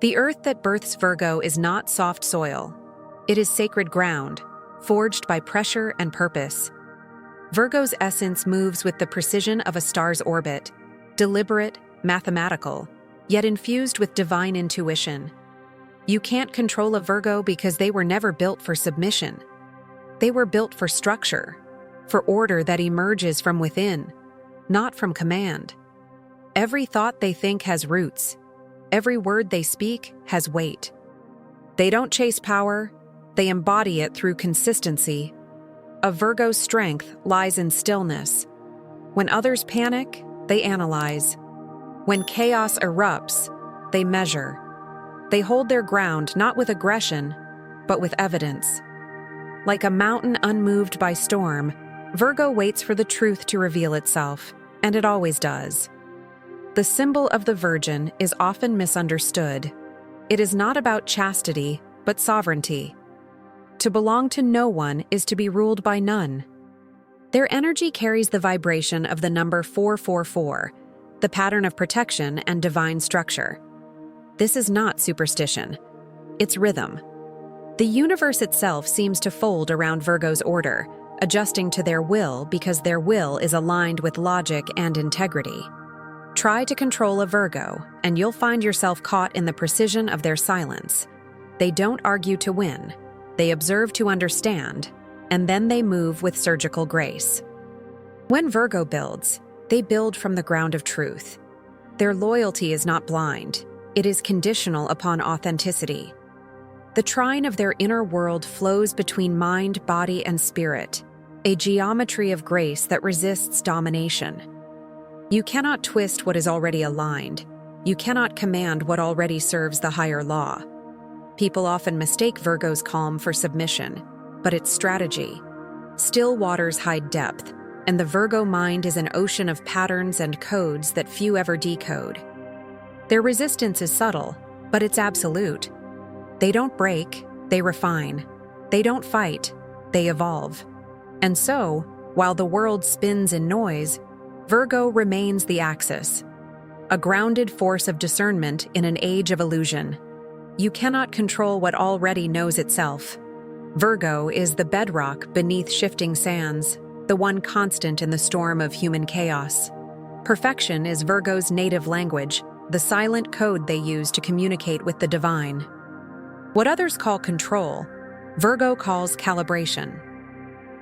The earth that births Virgo is not soft soil. It is sacred ground, forged by pressure and purpose. Virgo's essence moves with the precision of a star's orbit, deliberate, mathematical, yet infused with divine intuition. You can't control a Virgo because they were never built for submission. They were built for structure, for order that emerges from within, not from command. Every thought they think has roots. Every word they speak has weight. They don't chase power, they embody it through consistency. A Virgo's strength lies in stillness. When others panic, they analyze. When chaos erupts, they measure. They hold their ground not with aggression, but with evidence. Like a mountain unmoved by storm, Virgo waits for the truth to reveal itself, and it always does. The symbol of the Virgin is often misunderstood. It is not about chastity, but sovereignty. To belong to no one is to be ruled by none. Their energy carries the vibration of the number 444, the pattern of protection and divine structure. This is not superstition. It's rhythm. The universe itself seems to fold around Virgo's order, adjusting to their will because their will is aligned with logic and integrity. Try to control a Virgo, and you'll find yourself caught in the precision of their silence. They don't argue to win. They observe to understand, and then they move with surgical grace. When Virgo builds, they build from the ground of truth. Their loyalty is not blind. It is conditional upon authenticity. The trine of their inner world flows between mind, body, and spirit, a geometry of grace that resists domination. You cannot twist what is already aligned. You cannot command what already serves the higher law. People often mistake Virgo's calm for submission, but it's strategy. Still waters hide depth, and the Virgo mind is an ocean of patterns and codes that few ever decode. Their resistance is subtle, but it's absolute. They don't break, they refine. They don't fight, they evolve. And so, while the world spins in noise, Virgo remains the axis, a grounded force of discernment in an age of illusion. You cannot control what already knows itself. Virgo is the bedrock beneath shifting sands, the one constant in the storm of human chaos. Perfection is Virgo's native language, the silent code they use to communicate with the divine. What others call control, Virgo calls calibration.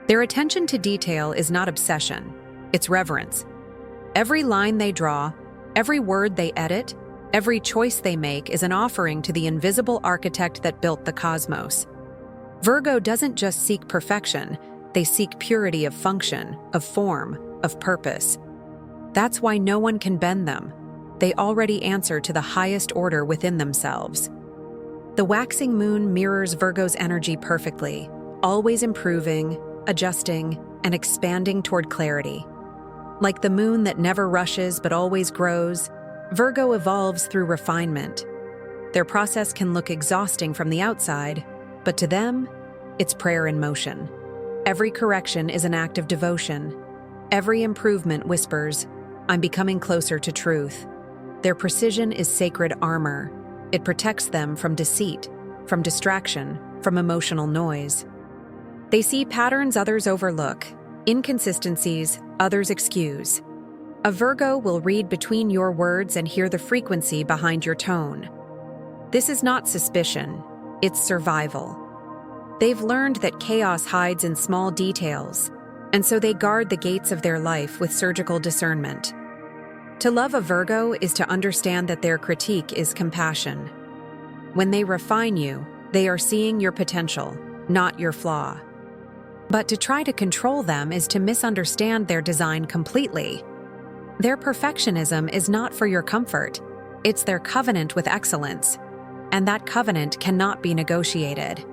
Their attention to detail is not obsession, it's reverence. Every line they draw, every word they edit, every choice they make is an offering to the invisible architect that built the cosmos. Virgo doesn't just seek perfection, they seek purity of function, of form, of purpose. That's why no one can bend them. They already answer to the highest order within themselves. The waxing moon mirrors Virgo's energy perfectly, always improving, adjusting, and expanding toward clarity. Like the moon that never rushes but always grows, Virgo evolves through refinement. Their process can look exhausting from the outside, but to them, it's prayer in motion. Every correction is an act of devotion. Every improvement whispers, "I'm becoming closer to truth." Their precision is sacred armor. It protects them from deceit, from distraction, from emotional noise. They see patterns others overlook, inconsistencies others excuse. A Virgo will read between your words and hear the frequency behind your tone. This is not suspicion, it's survival. They've learned that chaos hides in small details, and so they guard the gates of their life with surgical discernment. To love a Virgo is to understand that their critique is compassion. When they refine you, they are seeing your potential, not your flaw. But to try to control them is to misunderstand their design completely. Their perfectionism is not for your comfort, it's their covenant with excellence, and that covenant cannot be negotiated.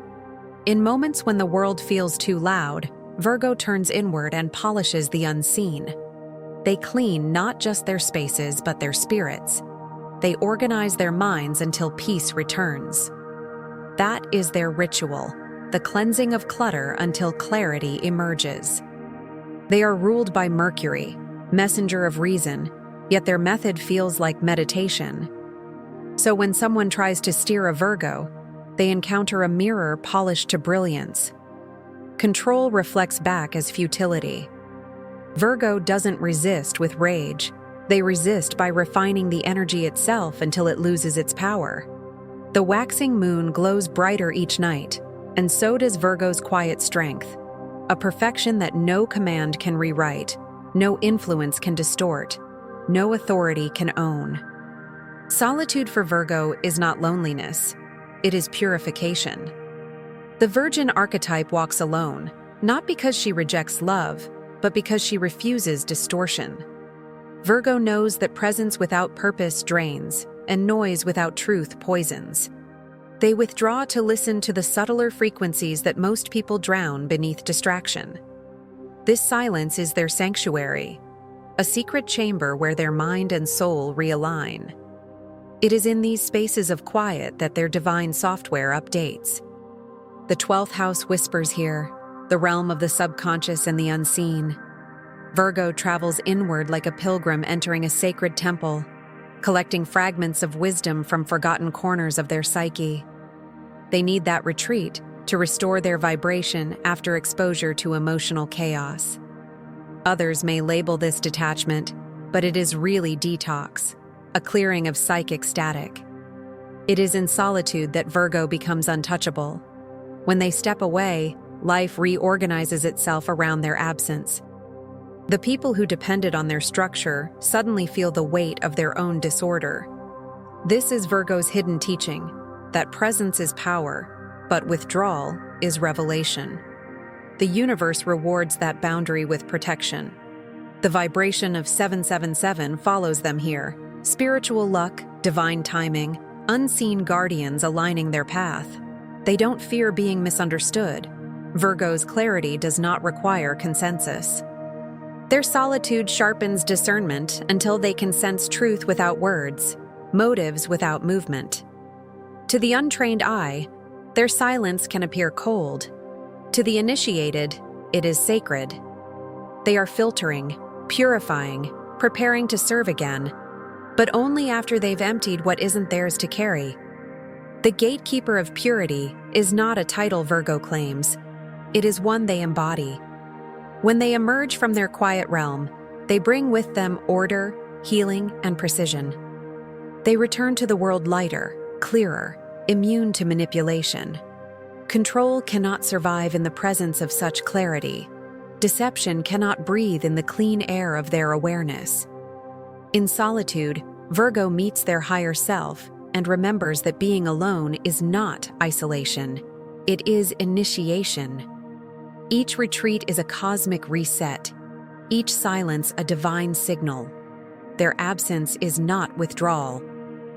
In moments when the world feels too loud, Virgo turns inward and polishes the unseen. They clean not just their spaces but their spirits. They organize their minds until peace returns. That is their ritual, the cleansing of clutter until clarity emerges. They are ruled by Mercury, messenger of reason, yet their method feels like meditation. So when someone tries to steer a Virgo, they encounter a mirror polished to brilliance. Control reflects back as futility. Virgo doesn't resist with rage. They resist by refining the energy itself until it loses its power. The waxing moon glows brighter each night, and so does Virgo's quiet strength, a perfection that no command can rewrite, no influence can distort, no authority can own. Solitude for Virgo is not loneliness, it is purification. The Virgin archetype walks alone, not because she rejects love, but because she refuses distortion. Virgo knows that presence without purpose drains, and noise without truth poisons. They withdraw to listen to the subtler frequencies that most people drown beneath distraction. This silence is their sanctuary, a secret chamber where their mind and soul realign. It is in these spaces of quiet that their divine software updates. The 12th house whispers here, the realm of the subconscious and the unseen. Virgo travels inward like a pilgrim entering a sacred temple, collecting fragments of wisdom from forgotten corners of their psyche. They need that retreat to restore their vibration after exposure to emotional chaos. Others may label this detachment, but it is really detox, a clearing of psychic static. It is in solitude that Virgo becomes untouchable. When they step away, life reorganizes itself around their absence. The people who depended on their structure suddenly feel the weight of their own disorder. This is Virgo's hidden teaching, that presence is power, but withdrawal is revelation. The universe rewards that boundary with protection. The vibration of 777 follows them here, spiritual luck, divine timing, unseen guardians aligning their path. They don't fear being misunderstood. Virgo's clarity does not require consensus. Their solitude sharpens discernment until they can sense truth without words, motives without movement. To the untrained eye, their silence can appear cold. To the initiated, it is sacred. They are filtering, purifying, preparing to serve again, but only after they've emptied what isn't theirs to carry. The gatekeeper of purity is not a title Virgo claims. It is one they embody. When they emerge from their quiet realm, they bring with them order, healing, and precision. They return to the world lighter, clearer, immune to manipulation. Control cannot survive in the presence of such clarity. Deception cannot breathe in the clean air of their awareness. In solitude, Virgo meets their higher self and remembers that being alone is not isolation. It is initiation. Each retreat is a cosmic reset, each silence a divine signal. Their absence is not withdrawal.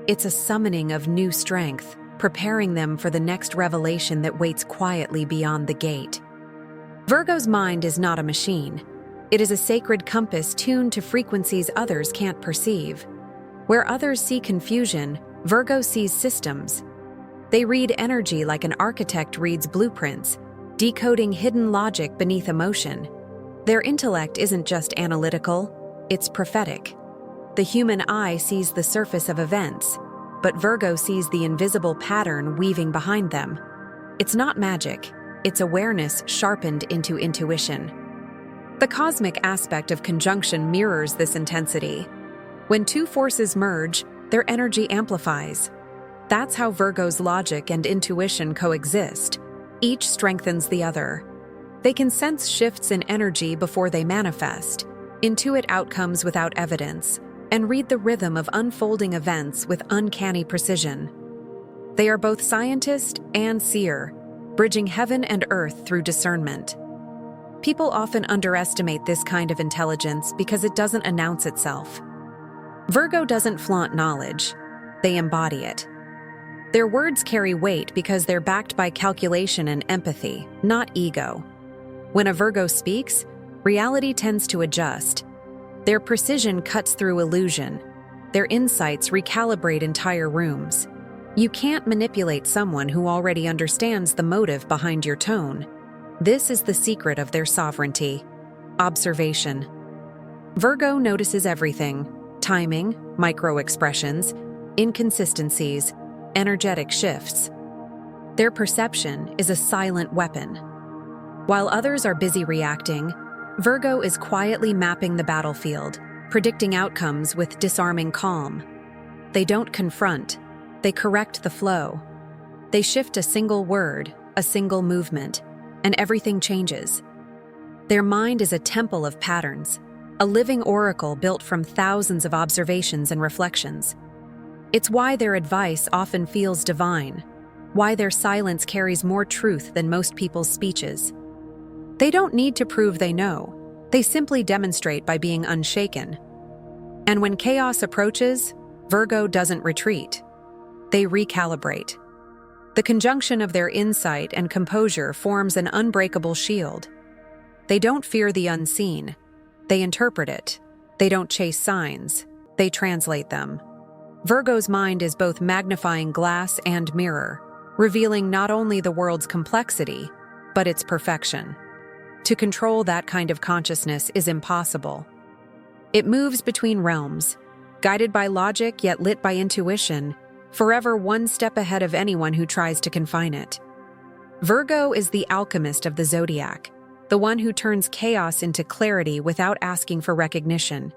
It's a summoning of new strength, preparing them for the next revelation that waits quietly beyond the gate. Virgo's mind is not a machine. It is a sacred compass tuned to frequencies others can't perceive. Where others see confusion, Virgo sees systems. They read energy like an architect reads blueprints, decoding hidden logic beneath emotion. Their intellect isn't just analytical, it's prophetic. The human eye sees the surface of events, but Virgo sees the invisible pattern weaving behind them. It's not magic, it's awareness sharpened into intuition. The cosmic aspect of conjunction mirrors this intensity. When two forces merge, their energy amplifies. That's how Virgo's logic and intuition coexist. Each strengthens the other. They can sense shifts in energy before they manifest, intuit outcomes without evidence, and read the rhythm of unfolding events with uncanny precision. They are both scientist and seer, bridging heaven and earth through discernment. People often underestimate this kind of intelligence because it doesn't announce itself. Virgo doesn't flaunt knowledge, they embody it. Their words carry weight because they're backed by calculation and empathy, not ego. When a Virgo speaks, reality tends to adjust. Their precision cuts through illusion. Their insights recalibrate entire rooms. You can't manipulate someone who already understands the motive behind your tone. This is the secret of their sovereignty. Observation. Virgo notices everything: timing, micro-expressions, inconsistencies, energetic shifts. Their perception is a silent weapon. While others are busy reacting, Virgo is quietly mapping the battlefield, predicting outcomes with disarming calm. They don't confront, they correct the flow. They shift a single word, a single movement, and everything changes. Their mind is a temple of patterns, a living oracle built from thousands of observations and reflections. It's why their advice often feels divine, why their silence carries more truth than most people's speeches. They don't need to prove they know, they simply demonstrate by being unshaken. And when chaos approaches, Virgo doesn't retreat. They recalibrate. The conjunction of their insight and composure forms an unbreakable shield. They don't fear the unseen. They interpret it. They don't chase signs. They translate them. Virgo's mind is both magnifying glass and mirror, revealing not only the world's complexity, but its perfection. To control that kind of consciousness is impossible. It moves between realms, guided by logic yet lit by intuition, forever one step ahead of anyone who tries to confine it. Virgo is the alchemist of the zodiac, the one who turns chaos into clarity without asking for recognition.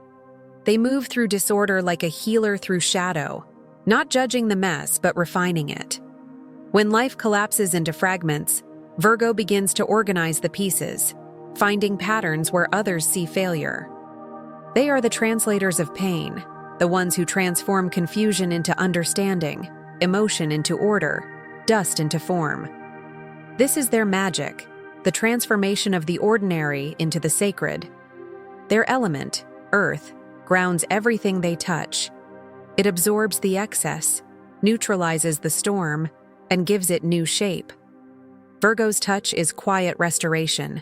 They move through disorder like a healer through shadow, not judging the mess but refining it. When life collapses into fragments, Virgo begins to organize the pieces, finding patterns where others see failure. They are the translators of pain, the ones who transform confusion into understanding, emotion into order, dust into form. This is their magic, the transformation of the ordinary into the sacred. Their element, earth, grounds everything they touch. It absorbs the excess, neutralizes the storm, and gives it new shape. Virgo's touch is quiet restoration,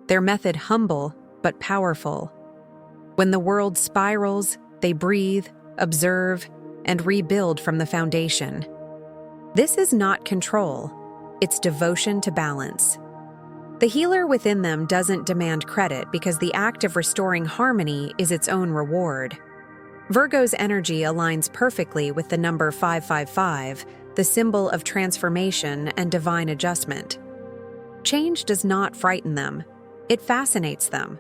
their method humble but powerful. When the world spirals, they breathe, observe, and rebuild from the foundation. This is not control, it's devotion to balance. The healer within them doesn't demand credit because the act of restoring harmony is its own reward. Virgo's energy aligns perfectly with the number 555, the symbol of transformation and divine adjustment. Change does not frighten them, it fascinates them.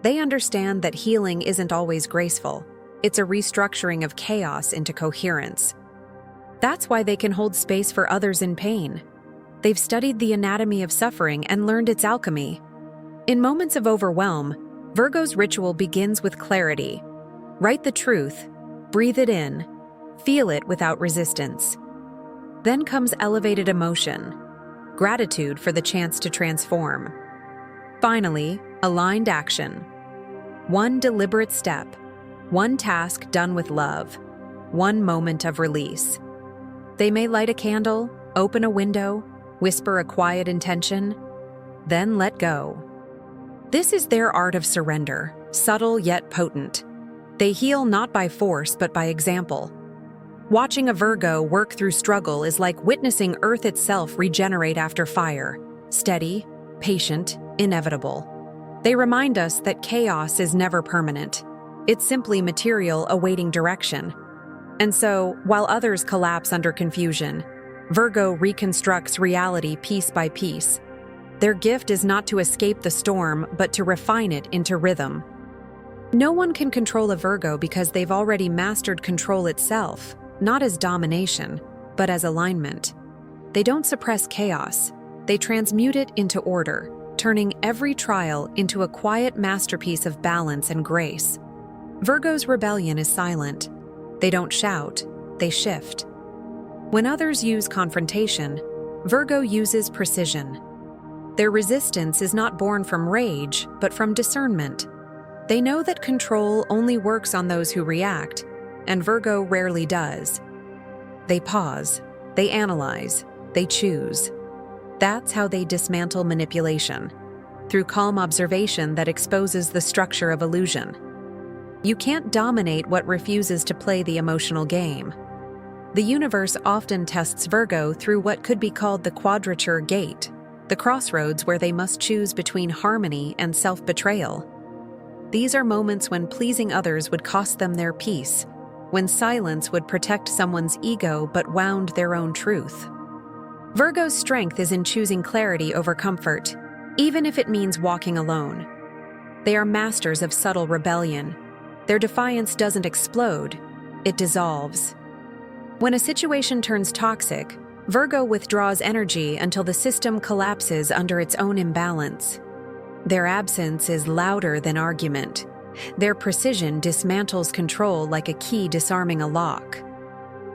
They understand that healing isn't always graceful. It's a restructuring of chaos into coherence. That's why they can hold space for others in pain. They've studied the anatomy of suffering and learned its alchemy. In moments of overwhelm, Virgo's ritual begins with clarity. Write the truth, breathe it in, feel it without resistance. Then comes elevated emotion, gratitude for the chance to transform. Finally, aligned action. One deliberate step, one task done with love, one moment of release. They may light a candle, open a window, whisper a quiet intention, then let go. This is their art of surrender, subtle yet potent. They heal not by force but by example. Watching a Virgo work through struggle is like witnessing Earth itself regenerate after fire, steady, patient, inevitable. They remind us that chaos is never permanent. It's simply material awaiting direction. And so, while others collapse under confusion, Virgo reconstructs reality piece by piece. Their gift is not to escape the storm, but to refine it into rhythm. No one can control a Virgo because they've already mastered control itself, not as domination, but as alignment. They don't suppress chaos, they transmute it into order, turning every trial into a quiet masterpiece of balance and grace. Virgo's rebellion is silent. They don't shout, they shift. When others use confrontation, Virgo uses precision. Their resistance is not born from rage, but from discernment. They know that control only works on those who react, and Virgo rarely does. They pause, they analyze, they choose. That's how they dismantle manipulation, through calm observation that exposes the structure of illusion. You can't dominate what refuses to play the emotional game. The universe often tests Virgo through what could be called the quadrature gate, the crossroads where they must choose between harmony and self-betrayal. These are moments when pleasing others would cost them their peace, when silence would protect someone's ego but wound their own truth. Virgo's strength is in choosing clarity over comfort, even if it means walking alone. They are masters of subtle rebellion. Their defiance doesn't explode, it dissolves. When a situation turns toxic, Virgo withdraws energy until the system collapses under its own imbalance. Their absence is louder than argument. Their precision dismantles control like a key disarming a lock.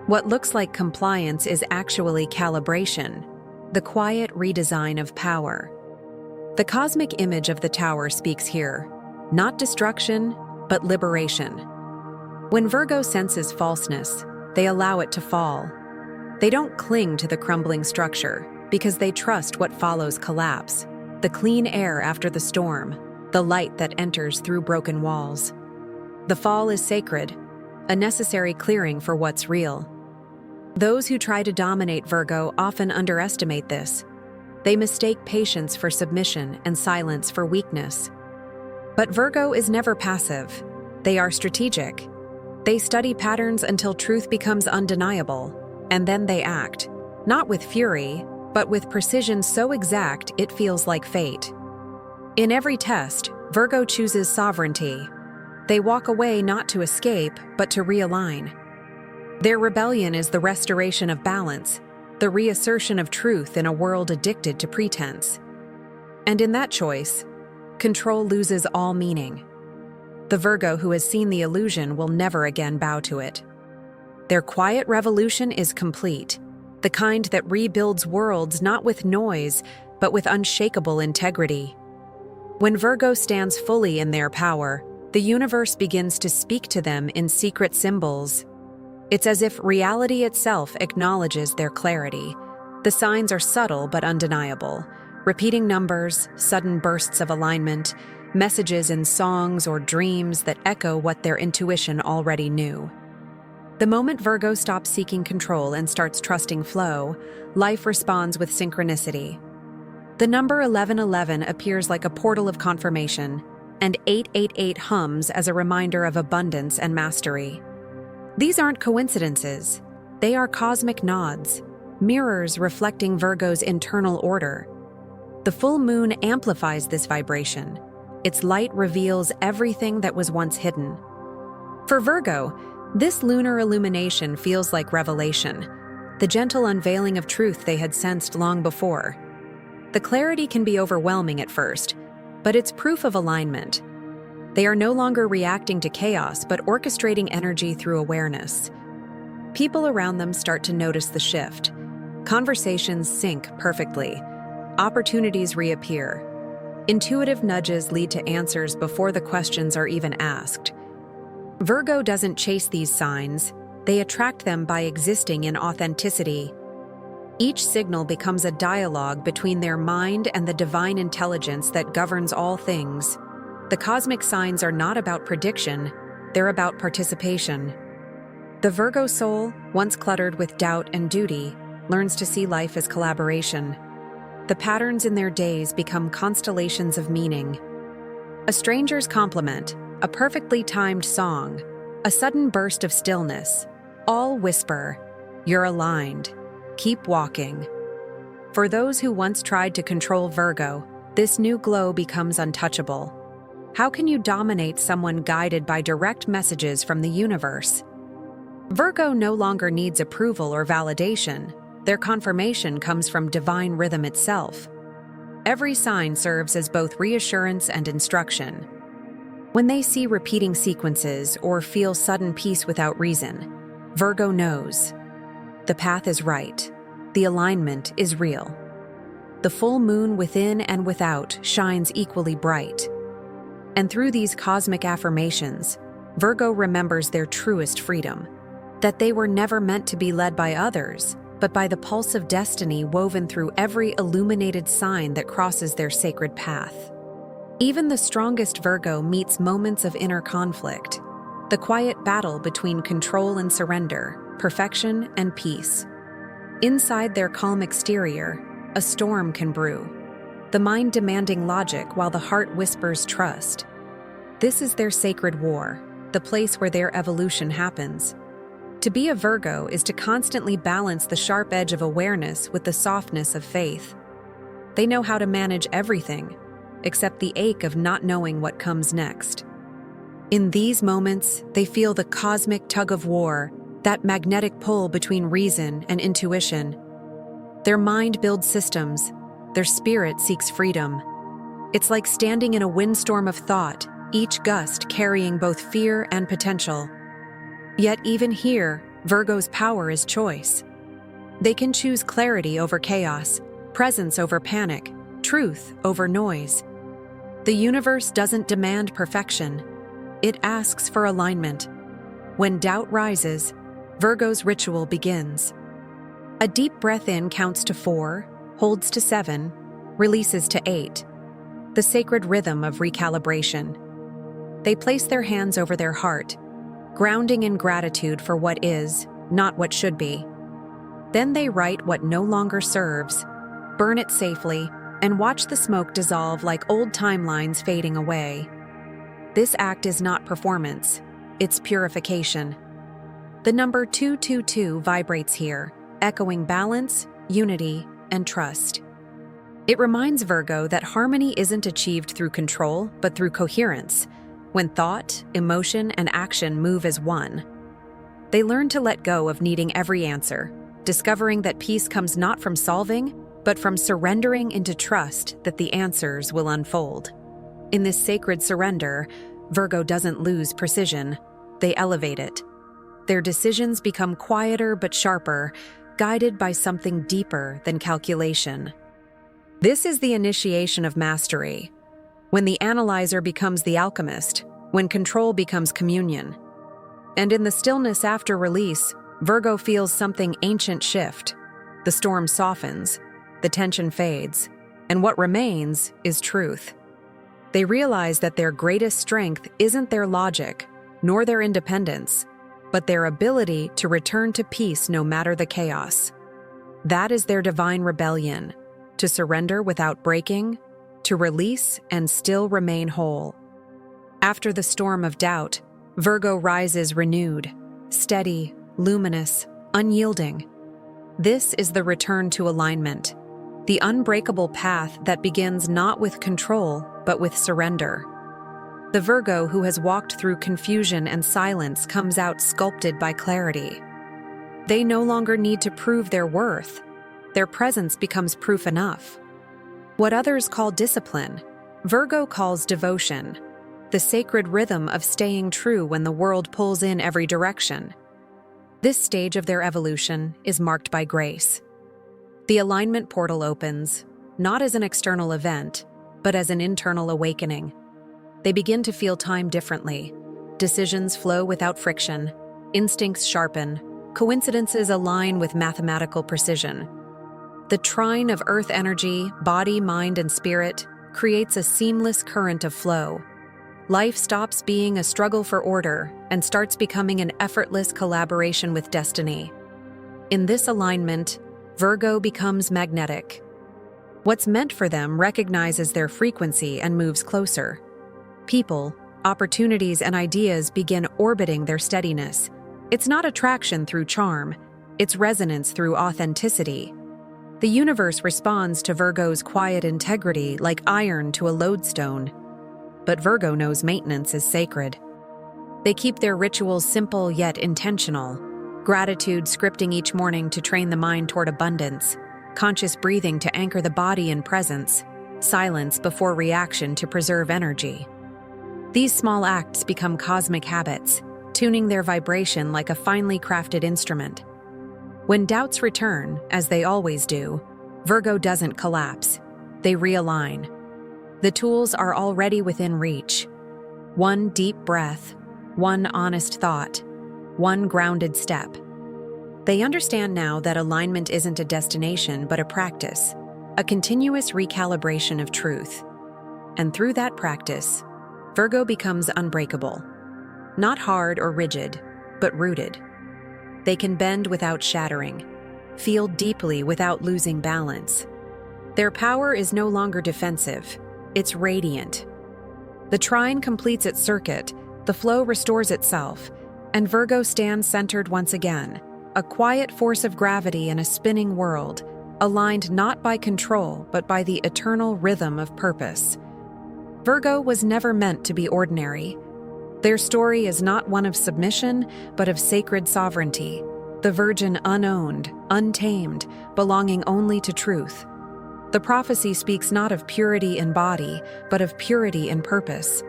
What looks like compliance is actually calibration, the quiet redesign of power. The cosmic image of the tower speaks here, not destruction, but liberation. When Virgo senses falseness, they allow it to fall. They don't cling to the crumbling structure because they trust what follows collapse, the clean air after the storm, the light that enters through broken walls. The fall is sacred, a necessary clearing for what's real. Those who try to dominate Virgo often underestimate this. They mistake patience for submission and silence for weakness. But Virgo is never passive. They are strategic. They study patterns until truth becomes undeniable, and then they act, not with fury, but with precision so exact it feels like fate. In every test, Virgo chooses sovereignty. They walk away not to escape, but to realign. Their rebellion is the restoration of balance, the reassertion of truth in a world addicted to pretense. And in that choice, control loses all meaning. The Virgo who has seen the illusion will never again bow to it. Their quiet revolution is complete, the kind that rebuilds worlds not with noise, but with unshakable integrity. When Virgo stands fully in their power, the universe begins to speak to them in secret symbols. It's as if reality itself acknowledges their clarity. The signs are subtle but undeniable. Repeating numbers, sudden bursts of alignment, messages in songs or dreams that echo what their intuition already knew. The moment Virgo stops seeking control and starts trusting flow, life responds with synchronicity. The number 1111 appears like a portal of confirmation, and 888 hums as a reminder of abundance and mastery. These aren't coincidences. They are cosmic nods, mirrors reflecting Virgo's internal order. The full moon amplifies this vibration. Its light reveals everything that was once hidden. For Virgo, this lunar illumination feels like revelation, the gentle unveiling of truth they had sensed long before. The clarity can be overwhelming at first, but it's proof of alignment. They are no longer reacting to chaos, but orchestrating energy through awareness. People around them start to notice the shift. Conversations sync perfectly. Opportunities reappear. Intuitive nudges lead to answers before the questions are even asked. Virgo doesn't chase these signs. They attract them by existing in authenticity. Each signal becomes a dialogue between their mind and the divine intelligence that governs all things. The cosmic signs are not about prediction, they're about participation. The Virgo soul, once cluttered with doubt and duty, learns to see life as collaboration. The patterns in their days become constellations of meaning. A stranger's compliment, a perfectly timed song, a sudden burst of stillness, all whisper, "You're aligned. Keep walking." For those who once tried to control Virgo, this new glow becomes untouchable. How can you dominate someone guided by direct messages from the universe? Virgo no longer needs approval or validation. Their confirmation comes from divine rhythm itself. Every sign serves as both reassurance and instruction. When they see repeating sequences or feel sudden peace without reason, Virgo knows. The path is right. The alignment is real. The full moon within and without shines equally bright. And through these cosmic affirmations, Virgo remembers their truest freedom, that they were never meant to be led by others, but by the pulse of destiny woven through every illuminated sign that crosses their sacred path. Even the strongest Virgo meets moments of inner conflict, the quiet battle between control and surrender, perfection and peace. Inside their calm exterior, a storm can brew, the mind demanding logic while the heart whispers trust. This is their sacred war, the place where their evolution happens. To be a Virgo is to constantly balance the sharp edge of awareness with the softness of faith. They know how to manage everything, except the ache of not knowing what comes next. In these moments, they feel the cosmic tug of war, that magnetic pull between reason and intuition. Their mind builds systems, their spirit seeks freedom. It's like standing in a windstorm of thought, each gust carrying both fear and potential. Yet even here, Virgo's power is choice. They can choose clarity over chaos, presence over panic, truth over noise. The universe doesn't demand perfection. It asks for alignment. When doubt rises, Virgo's ritual begins. A deep breath in counts to 4, holds to 7, releases to 8. The sacred rhythm of recalibration. They place their hands over their heart, grounding in gratitude for what is, not what should be. Then they write what no longer serves, burn it safely, and watch the smoke dissolve like old timelines fading away. This act is not performance, it's purification. The number 222 vibrates here, echoing balance, unity, and trust. It reminds Virgo that harmony isn't achieved through control, but through coherence, when thought, emotion, and action move as one. They learn to let go of needing every answer, discovering that peace comes not from solving, but from surrendering into trust that the answers will unfold. In this sacred surrender, Virgo doesn't lose precision, they elevate it. Their decisions become quieter but sharper, guided by something deeper than calculation. This is the initiation of mastery, when the analyzer becomes the alchemist, when control becomes communion. And in the stillness after release, Virgo feels something ancient shift. The storm softens, the tension fades, and what remains is truth. They realize that their greatest strength isn't their logic, nor their independence, but their ability to return to peace no matter the chaos. That is their divine rebellion, to surrender without breaking, to release and still remain whole. After the storm of doubt, Virgo rises renewed, steady, luminous, unyielding. This is the return to alignment, the unbreakable path that begins not with control, but with surrender. The Virgo who has walked through confusion and silence comes out sculpted by clarity. They no longer need to prove their worth. Their presence becomes proof enough. What others call discipline, Virgo calls devotion, the sacred rhythm of staying true when the world pulls in every direction. This stage of their evolution is marked by grace. The alignment portal opens, not as an external event, but as an internal awakening. They begin to feel time differently. Decisions flow without friction, instincts sharpen, coincidences align with mathematical precision. The trine of earth energy, body, mind, and spirit creates a seamless current of flow. Life stops being a struggle for order and starts becoming an effortless collaboration with destiny. In this alignment, Virgo becomes magnetic. What's meant for them recognizes their frequency and moves closer. People, opportunities, and ideas begin orbiting their steadiness. It's not attraction through charm, it's resonance through authenticity. The universe responds to Virgo's quiet integrity like iron to a lodestone. But Virgo knows maintenance is sacred. They keep their rituals simple yet intentional. Gratitude scripting each morning to train the mind toward abundance, conscious breathing to anchor the body in presence, silence before reaction to preserve energy. These small acts become cosmic habits, tuning their vibration like a finely crafted instrument. When doubts return, as they always do, Virgo doesn't collapse. They realign. The tools are already within reach. One deep breath, one honest thought, one grounded step. They understand now that alignment isn't a destination but a practice, a continuous recalibration of truth. And through that practice, Virgo becomes unbreakable. Not hard or rigid, but rooted. They can bend without shattering, feel deeply without losing balance. Their power is no longer defensive, it's radiant. The trine completes its circuit, the flow restores itself, and Virgo stands centered once again, a quiet force of gravity in a spinning world, aligned not by control but by the eternal rhythm of purpose. Virgo was never meant to be ordinary. Their story is not one of submission, but of sacred sovereignty, the virgin unowned, untamed, belonging only to truth. The prophecy speaks not of purity in body, but of purity in purpose.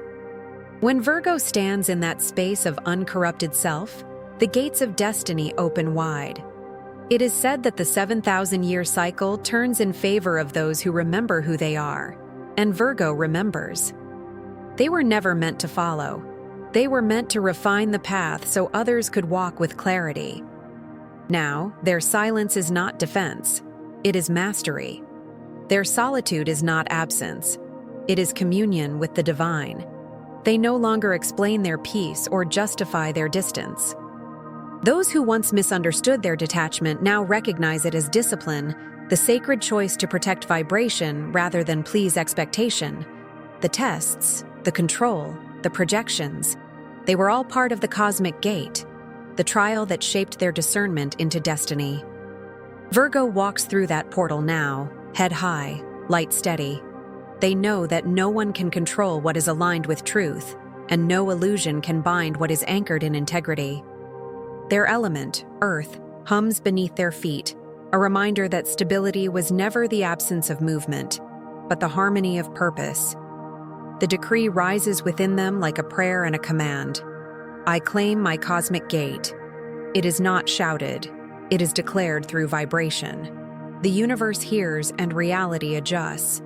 When Virgo stands in that space of uncorrupted self, the gates of destiny open wide. It is said that the 7,000-year cycle turns in favor of those who remember who they are, and Virgo remembers. They were never meant to follow. They were meant to refine the path so others could walk with clarity. Now, their silence is not defense. It is mastery. Their solitude is not absence. It is communion with the divine. They no longer explain their peace or justify their distance. Those who once misunderstood their detachment now recognize it as discipline, the sacred choice to protect vibration rather than please expectation. The tests, the control, the projections, they were all part of the cosmic gate, the trial that shaped their discernment into destiny. Virgo walks through that portal now, head high, light steady. They know that no one can control what is aligned with truth, and no illusion can bind what is anchored in integrity. Their element, earth, hums beneath their feet, a reminder that stability was never the absence of movement, but the harmony of purpose. The decree rises within them like a prayer and a command. I claim my cosmic gate. It is not shouted, it is declared through vibration. The universe hears and reality adjusts.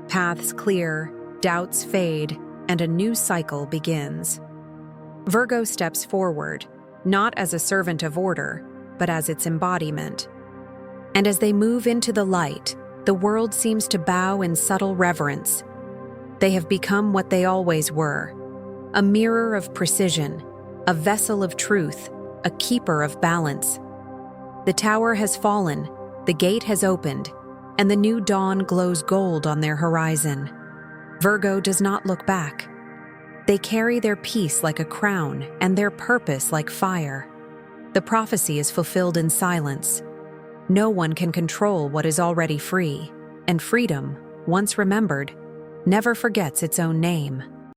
Paths clear, doubts fade, and a new cycle begins. Virgo steps forward, not as a servant of order, but as its embodiment. And as they move into the light, the world seems to bow in subtle reverence. They have become what they always were, a mirror of precision, a vessel of truth, a keeper of balance. The tower has fallen, the gate has opened, and the new dawn glows gold on their horizon. Virgo does not look back. They carry their peace like a crown and their purpose like fire. The prophecy is fulfilled in silence. No one can control what is already free, and freedom, once remembered, never forgets its own name.